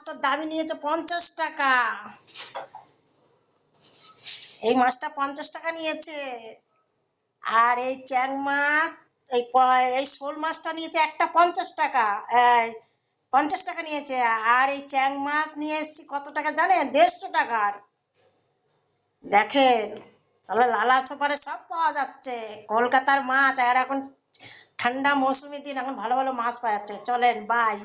মাছটার দামই নিয়েছে 50 টাকা। এই মাছটা 50 টাকা নিয়েছে। আর এই চ্যাং মাছ, এই শোল মাছটা নিয়েছে একটা 50 টাকা। 50 টাকা নিয়েছে। আর এই চ্যাং মাছ নিয়ে এসেছি কত টাকা জানেন? 150 টাকার। দেখেন, তাহলে লালা সুপারে সব পাওয়া যাচ্ছে, কলকাতার মাছ। আর এখন ঠান্ডা মৌসুমি দিন, এখন ভালো ভালো মাছ পাওয়া যাচ্ছে। চলেন, বাই।